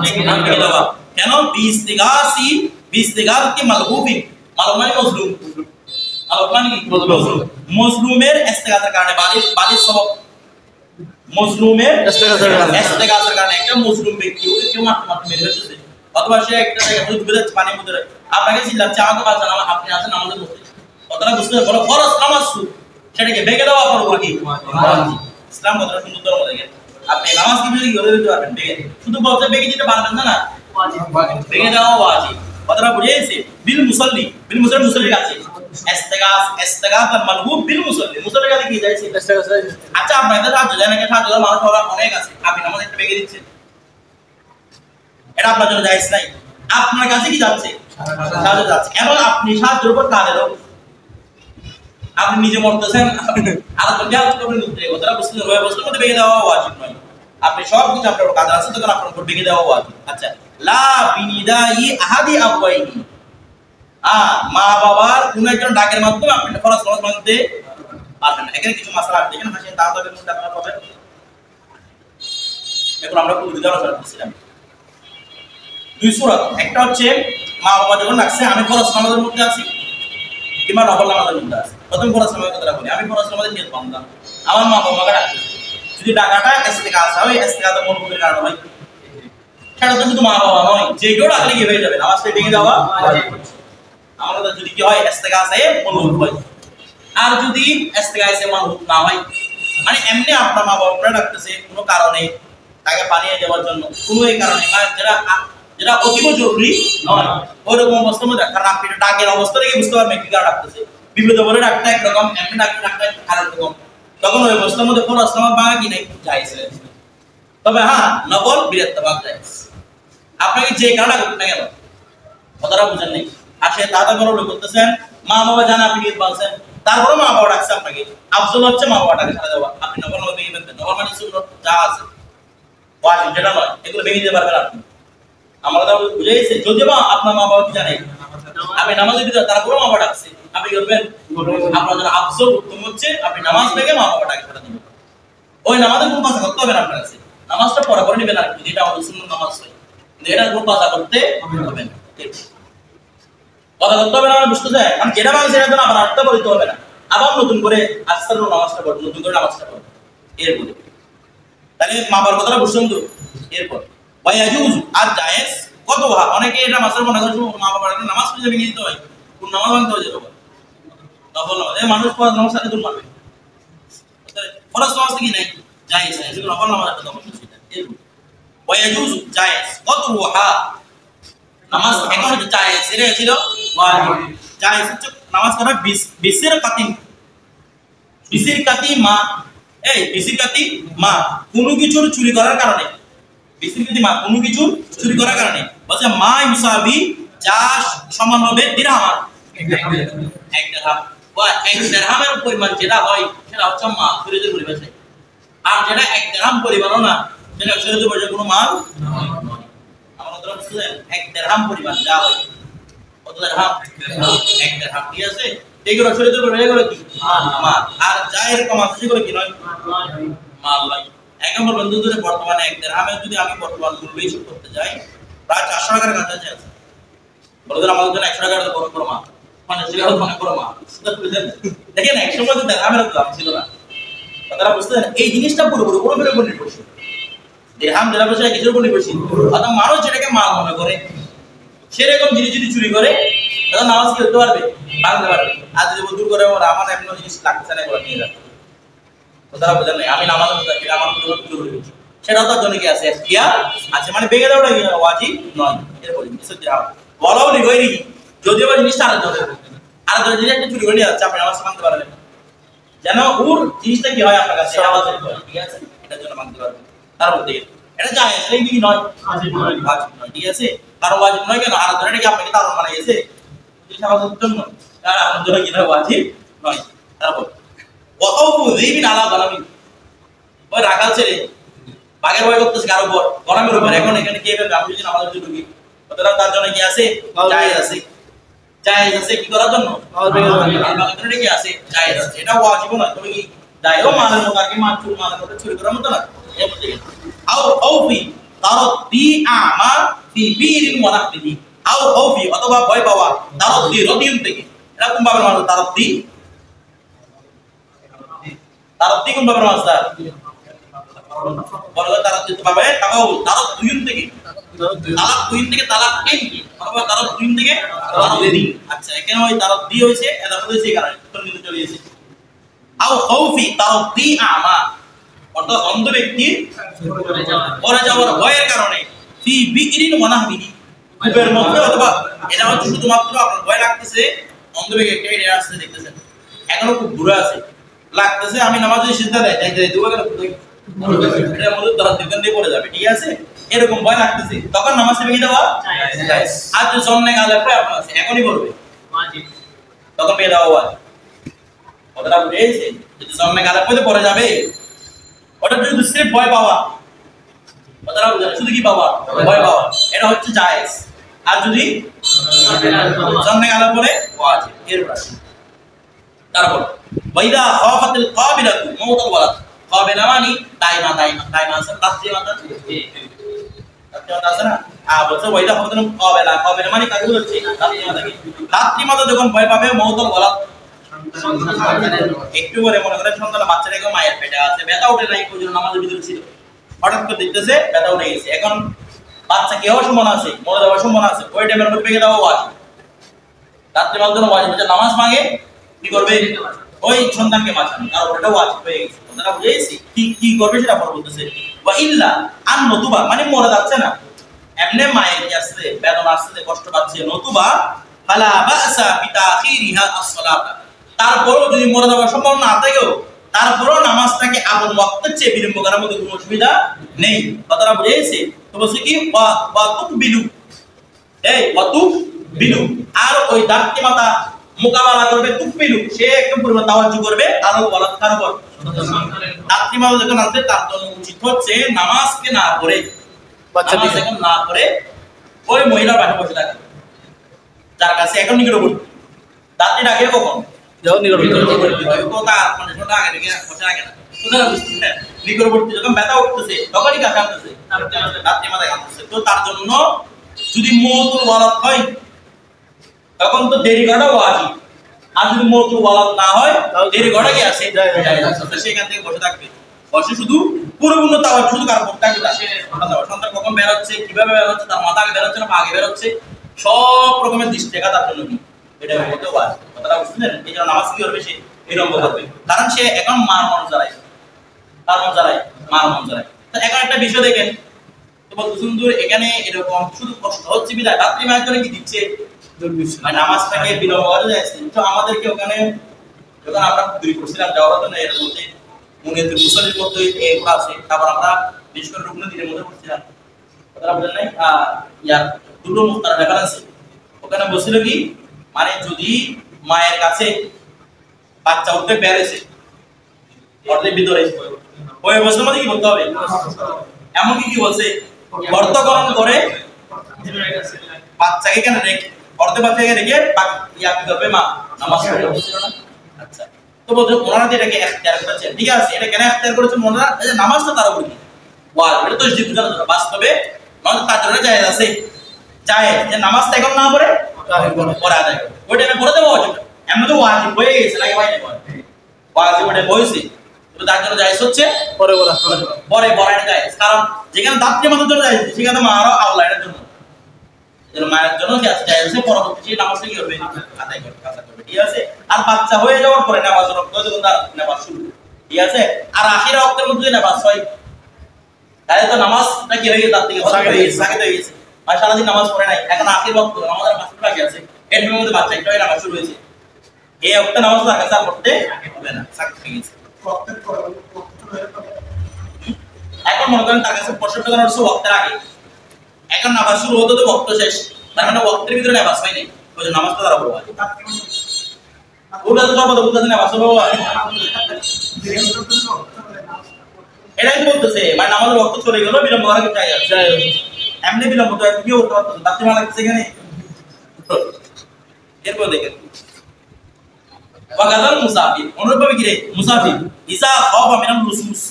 ভেঙে দেওয়া, কেন বিইস্তিগাসি মালহুবি, মালহুম মানে মজলুম, মালহুম মানে কি মজলুমের ইস্তিগাসার কারণে, বালিশ সবব মজলুমের ইস্তিগাসার কারণে, একটা মজলুম ব্যক্তি ওকে কেউ মারতে মেরে ফেলতেছে, অথবা সে একটা জায়গায় ডুবে যাচ্ছে পানির মধ্যে, আপনাকে চিল্লাচ্ছে আমাকে বাঁচান, আপনি আছেন আমাদের মধ্যে, কথাটা বুঝতে বলো ফরজ নামাজ সেটাকে ভেঙে দেওয়া পড়বো কি ইসলাম কথাটা সুন্দর ধর্ম দেখেন, আপনি নামাজ কি ধরে দিতে পারবেন, শুধু বলতে ভেঙে দিতে পারবেন না, ভেঙে দেওয়া ওয়াজিব, কথাটা বুঝেছি। বিল মুসাল্লি মুসল্লির কাছে, ইস্তিগাস আর মালহুব বিল মুসল্লির কাছে কি যাইছে, আচ্ছা আপনাদের সাহায্য জানেন, সাহায্য মানুষ অনেক আছে, আপনি নামাজ একটা ভেঙে দিচ্ছেন, এটা আপনার জন্য জায়েজ নাই, আপনার কাছে কি যাচ্ছে সাহায্য যাচ্ছে, এবং আপনি সাহায্যের উপর কাদের, আপনি নিজে মরতেছেন আর আপনি হেল্প করবেন, কথাটা বুঝতে হবে, বুঝতে মধ্যে ভেঙে দেওয়া ওয়াজিব নয়, আপনি সব কিছু আপনার কাজ আছে তখন আপনার উপর ভেঙে দেওয়া ওয়াজিব। আচ্ছা লা বিনিদাই আহাদি আবওয়াইহি, মা বাবার কোন একজন ডাকের মাধ্যমে আপনি ফরজ নামাজ পড়তে পারবেন না, এখানে কিছু মাসলা আছে, দেখেন হাসিন তাওয়াবের মধ্যে আপনারা পাবেন, এখন আমরা পুরো ভিডিও আলোচনা করছিলাম, 2 সূরা, একটা হচ্ছে মা বাবা যখন ডাকছে, আমি ফরজ নামাজের মধ্যে আছি কিংবা নফল নামাজের মধ্যে আছি, প্রথম ফরজ নামাজের কথাটা বলি, আমি ফরজ নামাজের নিয়ত বান্দা, আমার মা বাবাকে ডাকছে, যদি ডাকাটা ইস্তিগাস হয়, ইস্তিগাসের মূল ভূমির কারণ হয়, সেটা তো শুধু মা বাবা নয়, যে কেউ ডাকলে কি হয়ে যাবে, নামাজটা ভেঙে দেওয়া ওয়াজিব। আমাদের যদি কি হয় ইস্তিগাসে মালহুব হয়, আর যদি ইস্তিগাসে মালহুব না হয়, মানে এমনি আপনার মা বাবারা ডাকতেছে কোনো কারণে, তাকে পানি দেওয়ার জন্য, কোনো এই কারণে, যারা যেটা অতীব জরুরি নয় ওইরকম অবস্থার মধ্যে, কারণ আপনি ডাকের অবস্থা থেকে বুঝতে পারবেন কি কারণ ডাকতেছে। বিপদে বলে ডাকটা একরকম, এমনি ডাকটা আরেক রকম, তখন ওই অবস্থার মধ্যে ফরজ নামাজ ভাঙা কি নাই জায়েজ। তবে হ্যাঁ নফল বিরাত্তাবাদ জায়েজ। আপনাকে যে কারণে করতে না গেল কথাটা বুঝেন নেই, আসে দাদা বড় লোক করতেছেন, মা বাবা জানা আপনি বলছেন, তারপরে মা বাবা ডাকছে আপনাকে, আফজল হচ্ছে মা বাবাটাকে সারা দেওয়া। আপনি নফল নামাজ ভেঙে ফেলবেন, নফল মানে সুন্নাত যা আছে ওয়াজিব যেটা নয় এগুলো ভেঙে দিতে পারবেন আপনি। আমরা তো বুঝেইছে যদিও বা আপনার মা বাবা জানে আপনি নামাজে দিতে, তারপরে মা বাবা ডাকছে, আপনি করবেন আপনার জন্য আফজল উত্তম হচ্ছে আপনি নামাজ ভেঙে মা বাবাটাকে সারা দিবেন। ওই নামাজের কোন পাশা করতে হবে না আপনার কাছে, নামাজটা পড়া করে নেবেন আর কি, যেটা আমাদের সুন্নাত নামাজ হয়, এটা কোন পাশা করতে হবে না, কথা করতে হবে না, বুঝতে চাই আমি যেটা ভাঙছে সেটা তো আবার আটটা বলতে হবে না, আবার নতুন করে আসর নামাজটা পড়ো, নতুন করে নামাজটা পড়ো এরপরে। তাহলে মা বাবার কথাটা বুঝছেন তো। এরপর ওয়ায়াজুজ আর জায়েজ কত অনেকে এটা মাসের মনে করে মা বাবার নামাজ পড়ে ভেঙে দিতে হয়, কোন নামাজ ভাঙতে হয় যেটা নফল নামাজ, এই মানুষ পড়া নামাজ সাথে দূর মারবে, ফরজ নামাজ কি নাই জায়েজ আছে, সেগুলো নফল নামাজ একটা তখন সেটা। এরপর ওয়ায়াজুজ জায়েজ কত নামাজ এখন হচ্ছে জায়েজ, এটা ছিল ওয়াজিব। জায়েজ হচ্ছে নামাজ পড়া বিসির কাতিম, বিসির কাতি মা, এই বিসির কাতি মা কোনো কিছুর চুরি করার কারণে, বিসির কাতি মা কোনো কিছুর চুরি করার কারণে বলছে মা ইউসাবি যা সমান হবে দিরহাম, এক দিরহাম বা এক দিরহামের পরিমাণ যেটা হয় সেটা হচ্ছে মা শরীরের পরিভাষায়, আর যেটা এক দিরহাম পরিমাণও না সেটা শরীরের পরিভাষায় কোনো মাল নয়। আমরা তো বুঝলেন এক দিরহাম পরিমাণ যা হয় কত দিরহাম, এক দিরহাম, ঠিক আছে, এইগুলো শরীরের পরিভাষায় এগুলো কি মাল, আর যা এরকম আছে সেগুলো কি নয় মাল নয়। এক নম্বর বন্ধু ধরে বর্তমানে এক দিরহামে যদি আমি বর্তমান মূল্য হিসাব করতে যাই প্রায় 400 টাকার কাছাকাছি আছে, বলে ধর আমাদের জন্য 100 টাকার বড় বড় মাল, 50 টাকার অনেক বড় মাল, দেখেন এক সময় তো দিরহামের দাম ছিল না, কথাটা বুঝতেন। এই জিনিসটা পুরোপুরি কোনো ফেরে বলি বসে দিরহাম যেটা বসে কিছুর বলি বসি, অর্থাৎ মানুষ যেটাকে মাল মনে করে সেরকম জিনিস যদি চুরি করে তখন নামাজ কি হতে পারবে, ভাঙতে পারবে। আর যদি দূর করে আমার এমন জিনিস লাগছে না এগুলো নিয়ে যাবে, কথাটা বুঝেন নাই, আমি নামাজ এটা আমার জন্য চুরি করেছি সেটাও তার জন্য কি আছে এখতিয়ার আছে, মানে ভেঙে দেওয়াটা কি ওয়াজিব নয়। এরপরে বলাও লিখই যদিও বা জিনিসটা আরেকজনের জিনিস একটা চুরি করে নিয়ে যাচ্ছে, আপনি নামাজ মানতে পারবেন না, যেন ওর জিনিসটা কি হয় আপনার কাছে ঠিক আছে, এটার জন্য মানতে পারবেন। তার মধ্যে এটা জায়েজ, এটা কি নয় ওয়াজিব নয়, ঠিক আছে, কারণ ওয়াজিব নয় কেন, আরেকজনের কি আপনাকে তার বানাইছে জিনিস আমাদের জন্য, আর আপনার জন্য কি নয় ওয়াজিব নয়। তারপর ওয়াকাউফু যিবিন আলা গালামিন, ওই রাখাল ছেলে বাঘের ভয় করতেছে কারো উপর গলামের উপর, এখন এখানে কে ভাবে আমি যদি আমাদের জন্য ঢুকি, অতটা তার জন্য কি আছে জায়েজ আছে, জায়েজ আছে কি করার জন্য বাঘের কি আছে জায়েজ আছে, এটা ওয়াজিব নয়, তুমি কি দায়ও মানের মতো আর কি মাছ চুরি মানের মতো চুরি করার মতো না। এর মধ্যে আও খাউফি তারাদ্দি আমা ফি বীরিন ওয়া নাহবিহি, আও খাউফি অথবা ভয় পাওয়া তারাদ্দি রদিউন থেকে, এরকম ভাবে মানুষ তারাদ্দি, তারাদ্দি কোন ভাবে মাসদার বলা তারাদ্দি তো ভাবে তাকাও তারাদ দুইন থেকে, তালাক দুইন থেকে তালাক এন কি অথবা তারাদ দুইন থেকে তারাদ্দি, আচ্ছা এখানে ওই তারাদ্দি হইছে এটা হইছে কারণে উত্তর নিতে চলে গেছে। আও খাউফি তারাদ্দি আমা অর্থাৎ অন্ধ ব্যক্তির পরে যাওয়ার ভয়ের কারণে ফি বিইরিন ওয়া নাহবিহি, কূপের মধ্যে, অথবা এটা হচ্ছে শুধুমাত্র আপনার ভয় লাগতেছে অন্ধ ব্যক্তি একটা এরিয়া আসছে দেখতেছেন এখনো খুব দূরে আছে লাগতেছে, আমি নামাজে সিজদা দেই যাইতে যাইতে ওখানে এটা মূলত তারা দোকান দিয়ে পড়ে যাবে, ঠিক আছে, এরকম ভয় লাগতেছে তখন নামাজ ভেঙে দেওয়া জায়েজ। আর যদি জন্মে গেলে পরে আপনার আছে এখনই বলবে ওয়াজিব, তখন ভেঙে দেওয়া ওয়াজিব, কথাটা বুঝেছে, যদি জন্মে গেলে পরে যাবে ওটা যদি সির্ফ ভয় পাওয়া, কথাটা বুঝেন, শুধু কি পাওয়া ভয় পাওয়া, এটা হচ্ছে জায়েজ, আর যদি জন্মে গেলে পরে ওয়াজিব। এরপর তারপর ওয়াইদা খাফাতিল কাবিলাতু মাউতাল ওয়ালাদ, কাবিলা মানে দাইমা আছে রাত্রি মাতা আছে না, আর বলছে ওয়াইদা খাফাতিল কাবিলা মানে কাকে বলছে রাত্রি মাতা যখন ভয় পাবে মাউতাল ওয়ালাদ, একটু পরে মনে করেন সন্তান বাচ্চা রেখে মায়ের পেটে আছে, ব্যথা উঠে নাই ওই জন্য নামাজের ভিতরে ছিল, হঠাৎ করে দেখতেছে ব্যথা উঠে গেছে, এখন বাচ্চা কেউ সম্ভাবনা আছে মরে যাওয়ার সম্ভাবনা আছে, ওই টাইমের মধ্যে ভেঙে দেওয়া ওয়াজিব, রাত্রি মাতার জন্য ওয়াজিব, নামাজ মাগে কি করবে ওই সন্তানকে বাঁচানো, কারণ ওটা ওয়াজিব হয়ে গেছে, আপনারা বুঝেছি কি কি করবে সেটা পরে বলতেছে। ওয়া ইল্লা আন নতুবা মানে মরে যাচ্ছে না, এমনে মায়ের কি আসছে বেদনা আসছে কষ্ট পাচ্ছে নতুবা ফালা বাসা বিতাখিরিহা as-সালাত তারপরও যদি মরে যাওয়ার সম্ভাবনা না থাকেও তারপরও নামাজটাকে আপন ওয়াক্তের চেয়ে বিলম্ব করার মধ্যে কোনো অসুবিধা নেই কথাটা বুঝেছে তো বলছে কি ওয়া তুকবিলু এই ওয়া তুকবিলু আর ওই দাঁতকে মাথা মোকাবেলা করবে তুকবিলু সে একদম পুরো তাওয়াজ্জু করবে আরো বলার তার উপর দাঁতকে মাথা যখন আসবে তার জন্য উচিত হচ্ছে নামাজকে না পড়ে নামাজ এখন না পড়ে ওই মহিলার পাশে বসে থাকে যার কাছে এখন নিকটবর্তী দাঁতটি ডাকে কখন যখন নিকটবর্তী হয় কোথা মানে ছোট আগে থেকে বসে আগে না সুতরাং নিকটবর্তী যখন ব্যথা উঠতেছে তখনই কাছে আসতেছে দাঁতটি মাথায় কাঁপতেছে তো তার জন্য যদি মওতুল ওয়ালাদ হয় তখন তো দেরি করাটা ওয়াজিব আর যদি মওতুল ওয়ালাদ না হয় দেরি করা কি আছে সেখান থেকে বসে থাকবে বসে শুধু পরিপূর্ণ তাওয়াজ্জুদ শুধু কার করতে থাকবে সন্তান কখন বের হচ্ছে কিভাবে বের হচ্ছে তার মাথা আগে বের হচ্ছে না পা আগে বের হচ্ছে সব রকমের দৃষ্টি দেখা তার জন্য এটা হতে পারে কথাটা বুঝলেন এই জন্য নামাজ কি করবে সে বিলম্ব করবে কারণ সে এখন মার মন জ্বালায় তার মন জ্বালায় মার মন জ্বালায় তো এখন একটা বিষয় দেখেন তো বলতে সুন্দর এখানে এরকম শুধু কষ্ট হচ্ছে বিদায় রাত্রি মায়ের জন্য কি দিচ্ছে মানে নামাজটাকে বিলম্ব করা যাচ্ছে তো আমাদেরকে ওখানে যখন আমরা দূর করছিলাম যাওয়ার জন্য এর মধ্যে মুনিয়াতুল মুসাল্লির মধ্যে এগুলো আছে তারপর আমরা বিশেষ করে রুকন দিনের মধ্যে পড়ছিলাম কথাটা বুঝলেন নাই ইয়ার দুটো মুক্তার রেফারেন্স ওখানে বলছিল কি মানে যদি মায়ের কাছে বাচ্চা উঠতে পেরেছে অর্ধেক ভিতরে ওই অবস্থার মধ্যে কি বলতে হবে এমনকি কি বলছে গর্তকরণ করে বাচ্চাকে কেন রেখে অর্ধেক বাচ্চাকে রেখে ইয়া কি করবে মা নামাজ পড়বে আচ্ছা তো বলতে ওনারা যেটাকে এখতিয়ার করেছেন ঠিক আছে এটা কেন এখতিয়ার করেছেন ওনারা এই যে নামাজটা তার উপর কি ওয়াজিব এটা তো জিজ্ঞাসা করা বাস্তবে মানে তার জন্য জায়েজ আছে জায়েজ যে নামাজটা এখন না পড়ে পরে আদায় করে ওইটা আমি পড়ে দেবো ওয়াজিব এমন তো ওয়াজিব হয়ে গেছে নাকি ভাই ওয়াজিব ওটা হয়েছে তো তার জন্য জায়েজ হচ্ছে পরে বলা এটা জায়েজ কারণ যেখানে দাঁতকে মাথার জন্য জায়েজ সেখানে মা আরো আওলা এটার জন্য মায়ের জন্য কি আছে জায়েজ আছে পরবর্তী নামাজটা কি করবে আদায় করবে কাজা করবে ঠিক আছে আর বাচ্চা হয়ে যাওয়ার পরে নামাজ রক্ত যখন তার নামাজ শুরু ঠিক আছে আর আখির ওয়াক্তের মধ্যে নামাজ হয় তাহলে তো নামাজটা কি হয়ে গেছে তার থেকে সাকিত হয়ে গেছে আর সারাদিন নামাজ পড়ে নাই এখন আখির ওয়াক্ত আমাদের মাসুল বাকি আছে এর মধ্যে বাচ্চা একটা হয়ে নামাজ শুরু হয়েছে এই ওয়াক্তে নামাজ তার কাছে পড়তে হবে না সাকিত হয়ে গেছে এখন মনে করেন তার কাছে প্রশ্নটা করার ওয়াক্তের আগে এখন নামাজ শুরু হতে তো ওয়াক্ত শেষ তার মানে ওয়াক্তের ভিতরে নামাজ হয়নি ওই যে নামাজটা তারা পড়বে ওটা তো সব বলতেছে নামাজ পড়বে এটাই বলতেছে মানে নামাজের ওয়াক্ত চলে গেল বিলম্ব করা কি চাই আছে এমনি বিলম্ব তো কি করতে পারতেছে তাতে মালা লাগছে এখানে এরপর দেখেন ওয়াগাদাল মুসাফির অনুরূপভাবে কি রে মুসাফির ইসা খাফা মিনাল লুসুস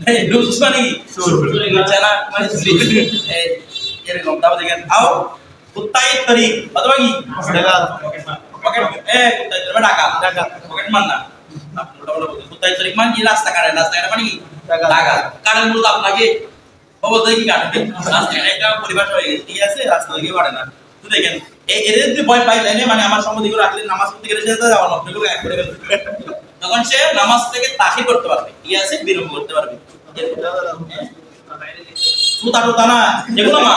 এই লুসুস মানে কি জানা মানে এরকম তারপর দেখেন আও কুত্তাই তরিক অথবা কি পকেট কুত্তাই তরিক ঢাকা পকেট মারনা কুত্তাই তরিক মানে কি রাস্তা কাটে মানে কি ঢাকা কাটার মূলত আপনাকে বলতে কি কাটবে রাস্তা একটা পরিভাষা হয়ে গেছে ঠিক আছে রাস্তা থেকে কাটে না তো দেখেন এর যদি ভয় পাই তাইলে মানে আমার সম্মতি করে রাখলে নামাজ পড়তে গেলে সেটা যাওয়ার মত করে এক করে গেল তখন সে নামাজ থেকে তাখির করতে পারবে ঠিক আছে বিলম্ব করতে পারবে জুতা টুতা না যেগুলো মা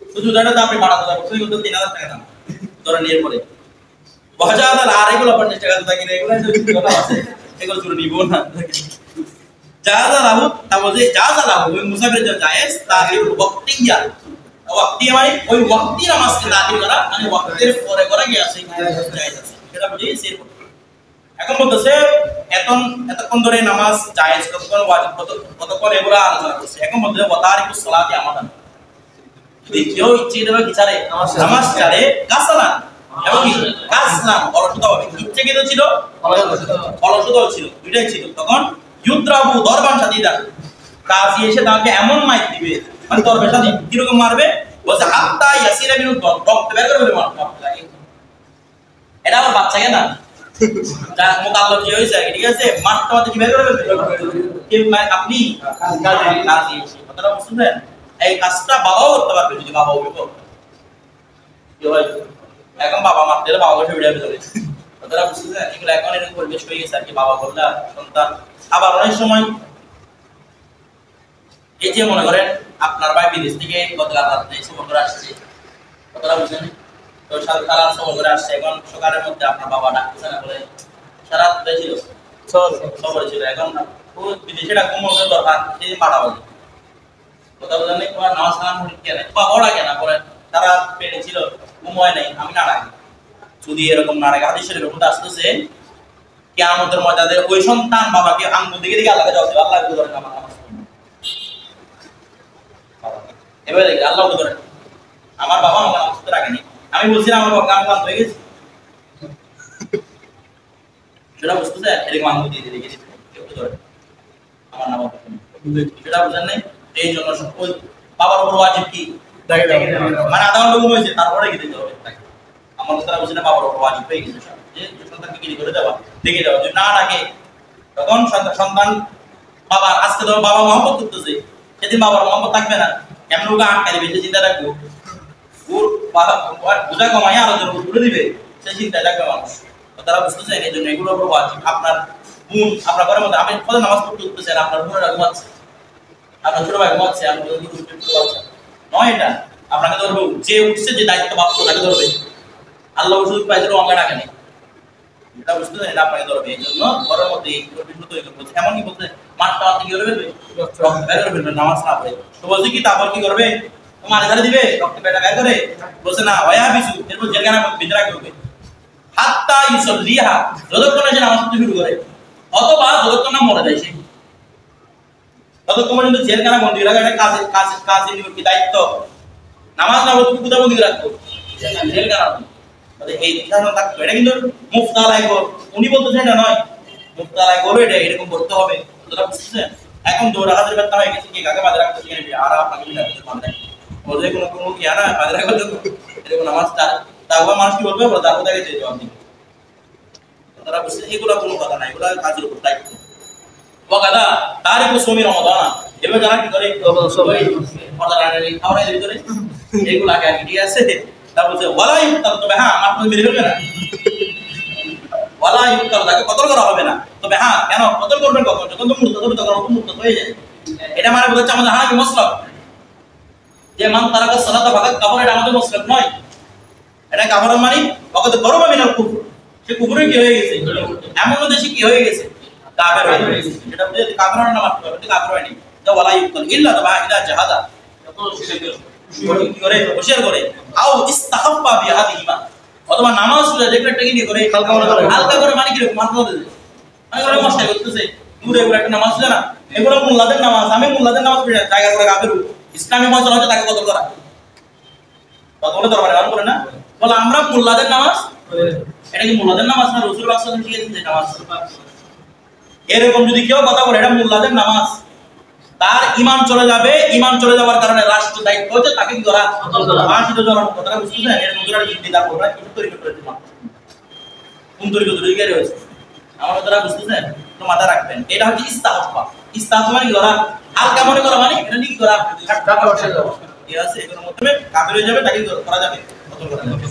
শুধু জুতাটা তো আপনি বাড়াতে পারবেন শুধু 3000 টাকা দাম ধরে নিয়ে পরে 5000 আর এগুলো 50 টাকা জুতা কিনে এগুলো কথা আছে এগুলো জুড়ে নিব না জাযা লাহু তাবজে জাযা লাহু ওই মুসাফিরের জন্য জায়েজ তাহির ওয়াক্তিয়া ওয়াক্তিয়া মানে ওই ওয়াক্তি নামাজকে তাহির করা মানে ওয়াক্তের পরে করা কি আছে জায়েজ আছে এটা বুঝিয়েছি এখন বলতেছে এতক্ষণ ধরে নামাজ জায়েজ কতক্ষণ ওয়াজিব কতক্ষণ এগুলো আলোচনা করছে এখন বলতে ওয়াতারিকুস সালাতি আমাদান যদি কেউ ইচ্ছে করে কি ছাড়ে নামাজ ছাড়ে কাসালান এবং কি কাসলাম অলসতা হবে ইচ্ছে কিন্তু ছিল অলসতা ছিল দুইটাই ছিল তখন ইউদ্রাবু দরবান সাদিদা কাজী এসে তাকে এমন মাইক দিবে মানে দরবেশ সাদি কিরকম মারবে বলছে হাত্তা ইয়াসিরা মিনু রক্ত বের করে মারবে এটা আমার বাচ্চাকে না যা মোকাল্লাফ যে হইছে ঠিক আছে মারতে মারতে কি বের করে কি আপনি কাজী এসে কথাটা বুঝছেন এই কাজটা বাবাও করতে পারবে যদি বাবা হবে কি হয় এখন বাবা মারতে গেলে বাবাকে ভিড়ে ভিতরে কথাটা বুঝছেন এগুলো এখন এরকম পরিবেশ হয়ে গেছে আর কি বাবা বললা সন্তান আবার অনেক সময় এই যে মনে করেন আপনার ভাই বিদেশ থেকে গতকাল রাতে সফর করে আসছে, কতটা বুঝলেন? তো সারা সফর করে আসছে, এখন সকালের মধ্যে আপনার বাবা ডাকতেছে না বলে সারা রাত ছিল সফরে ছিল, এখন ও বিদেশে ঘুমোতে দরকার, সেই পাঠা বলে কথা বলেন তোমার নামাজ কালাম কেন বা ওরা কেন বলে তারা পেটে ছিল ঘুমোয় নাই, আমি না রাখি যদি এরকম না রাখে হাদিসের এরকম আসতেছে কিয়ামতের ময়দানে ওই সন্তান বাবাকে আঙ্গুল দিকে দিকে আল্লাহকে জবাব দেবে, আল্লাহ কি করেন আমার নামাজ এবারে দেখি আল্লাহ কি করেন আমার বাবা আমার নামাজ পড়তে রাখেনি, আমি বলছিলাম আমার বাবা কাম হয়ে গেছে সেটা বুঝতেছে এরকম আঙ্গুল দিয়ে দিয়ে গেছে কেউ কি করে আমার নামাজ সেটা বুঝেন নাই। এই জন্য ওই বাবার উপর ওয়াজিব কি মানে আধা ঘন্টা ঘুম হয়েছে তারপরে কি দিতে হবে আমার তারা বুঝে না বাবার উপর ওয়াজিব হয়ে গেছে যে সন্তানকে কি করে দেওয়া দেখে দেওয়া যদি না ডাকে তখন সন্তান বাবা আজকে ধরো বাবা মহব্বত করতেছে সেদিন বাবার মহব্বত থাকবে না, কেমন ওকে আটকা দিবে সে চিন্তা রাখবো ওর বোঝা কমাই আরো জন তুলে দিবে সে চিন্তা রাখবে মানুষ। তারা বুঝতেছে এই জন্য এগুলোর উপর ওয়াজিব। আপনার বোন আপনার ঘরের মধ্যে আমি কত নামাজ পড়তে উঠতেছেন, আপনার বোনেরা ঘুমাচ্ছে, আপনার ছোট ভাই ঘুমাচ্ছে, আপনি নয় এটা আপনাকে ধরবে, যে উঠছে যে দায়িত্ব প্রাপ্ত তাকে ধরবে, আল্লাহ সুযোগ পাইছিল আমরা ডাকেনি, এটা বুঝতে চাই এটা আপনাকে ধরবে। এই জন্য ঘরের মধ্যে এই বিষয় তৈরি করছে, এমন কি বলতে মাঠটা আপনি কি করবে বের করে ফেলবে নামাজ না পড়ে, তো বলছে কি তারপর কি করবে তোমার এখানে দিবে রক্ত পেটা বের করে বলছে না ওয়া বিসু, এরপর জেলখানা ভিতরে করবে হাত্তা ইউসাল্লিহা, যতক্ষণ সে নামাজ পড়তে শুরু করে অথবা যতক্ষণ না মরে যায় সে, ততক্ষণ পর্যন্ত জেলখানা বন্দী রাখা একটা কাজে কি দায়িত্ব, নামাজ না পড়তে কোথাও বন্দী রাখবো জেলখানা, এই ধারণা থাকতো। এটা কিন্তু মুফতালাই কর উনি বলতেছেন এটা নয়, মুফতালাই করবে এটা এরকম করতে হবে, তোরা বুঝছেন? এখন দৌড়াহাতের ব্যথা হয়ে গেছে কি কাকে বাজে রাখতে শিখে আর আপনাকে মানে বলতে কোনো কি না বাজে রাখা এরকম নামাজটা তারপর মানুষ কি বলবে বলে তারপর তাকে যেতে হবে, তারা বুঝছে এগুলো কোনো কথা নাই, এগুলো কাজের উপর দায়িত্ব ওয়াকাদা তারিকু সুমি রমাদান, এবার যারা কি করে খাওয়ার ভিতরে এগুলো আগে আগে ঠিক আছে, তারপর বলছে ওয়ালা ইফতার, তবে হ্যাঁ আপনার মেরে ফেলবে না, ওয়ালা ইফতার তাকে কতল করা হবে না, তবে হ্যাঁ কেন কতল করবেন কখন যখন তো মুক্ত করবে তখন মুক্ত হয়ে যায়। এটা মানে বলছে আমাদের হানাফি মাসলাক যে মান তারাকা সালাতা ফাকাত কাফার, এটা আমাদের মাসলাক নয়, এটা কাফার মানে ফাকাত গরবা মিনাল কুফর, সে কুফরে কি হয়ে গেছে, এমন দেশে কি হয়ে গেছে কাফের হয়ে গেছে, এটা বুঝে কাফের না মারতে হবে, এটা কাফের হয়নি, তো ওয়ালা ইফতার ইল্লা তাবাইদা জাহাদা কি করে হুশিয়ার করে আও ইস্তাহাব্বা বিহাদিহিমা, অথবা নামাজ যেগুলো একটা কি করে হালকা করে মানে কি রকম মাথা দেয় মানে করে মশলা করতেছে দূরে এগুলো একটা নামাজ না, এগুলো মুল্লাদের নামাজ, আমি মুল্লাদের নামাজ পড়ি জায়গা করে কাফের ইসলামী মজা হচ্ছে তাকে কতল করা কতলে দরবারে গান করে না বলে আমরা মুল্লাদের নামাজ, এটা কি মুল্লাদের নামাজ না রাসূল সাল্লাল্লাহু আলাইহি ওয়াসাল্লাম শিখিয়েছেন যে নামাজ, এরকম যদি কেউ কথা বলে এটা মুল্লাদের নামাজ তার ঈমান চলে যাবে, ঈমান চলে যাওয়ার কারণে রাষ্ট্র দায়িত্ব হচ্ছে তাকে কি করা ফাঁসিতে ঝোলানো, কথাটা বুঝছেন? এর মুদ্রার যুক্তি তার বলা কিছু তৈরি করে দিলাম কোন তৈরি করে তৈরি হয়েছে আমার কথাটা বুঝতেছেন, তো মাথা রাখবেন এটা হচ্ছে ইস্তাহাব্বা, ইস্তাহাব্বা মানে করা হালকা মনে করা মানে এটা কি করা ঠিক আছে, এগুলোর মধ্যে কাফের হয়ে যাবে তাকে করা যাবে কতল করা যাবে।